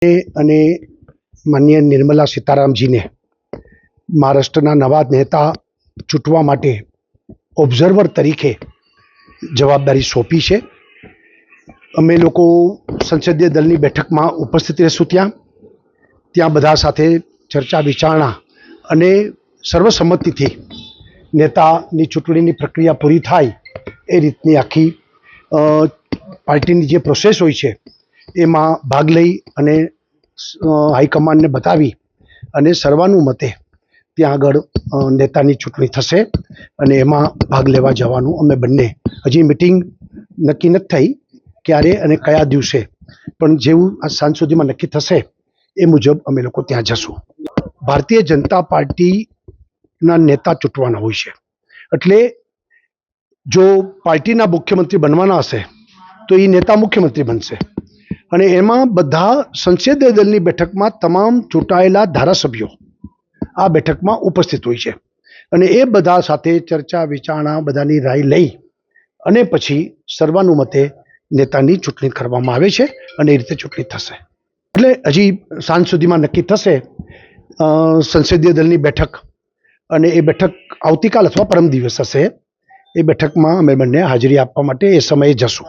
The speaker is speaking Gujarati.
અને માનનીય નિર્મલા સીતારામજીને મહારાષ્ટ્રના નવા નેતા ચૂંટવા માટે ઓબ્ઝર્વર તરીકે જવાબદારી સોંપી છે. અમે લોકો સંસદીય દળની બેઠકમાં ઉપસ્થિત રહીશું. ત્યાં બધા સાથે ચર્ચા વિચારણા અને સર્વસંમતિથી નેતાની ચૂંટણીની પ્રક્રિયા પૂરી થાય એ રીતની આખી પાર્ટીની જે પ્રોસેસ હોય છે એમાં ભાગ લઈ અને હાઈકમાન્ડને બતાવી અને સર્વાનુમતે ત્યાં આગળ નેતાની ચૂંટણી થશે અને એમાં ભાગ લેવા જવાનું અમે બંને હજી મિટિંગ નક્કી નથી થઈ ક્યારે અને કયા દિવસે, પણ જેવું આ સાંજ સુધીમાં નક્કી થશે એ મુજબ અમે લોકો ત્યાં જશું. ભારતીય જનતા પાર્ટીના નેતા ચૂંટવાના હોય છે એટલે જો પાર્ટીના મુખ્યમંત્રી બનવાના હશે તો એ નેતા મુખ્યમંત્રી બનશે અને એમાં બધા સંસદીય દળની બેઠકમાં તમામ ચૂંટાયેલા ધારાસભ્યો આ બેઠકમાં ઉપસ્થિત હોય છે અને એ બધા સાથે ચર્ચા વિચારણા બધાની રાય લઈ અને પછી સર્વાનુમતે નેતાની ચૂંટણી કરવામાં આવે છે અને એ રીતે ચૂંટણી થશે. એટલે હજી સાંજ સુધીમાં નક્કી થશે સંસદીય દળની બેઠક, અને એ બેઠક આવતીકાલ અથવા પરમ દિવસ હશે. એ બેઠકમાં અમે બંને હાજરી આપવા માટે એ સમયે જશું.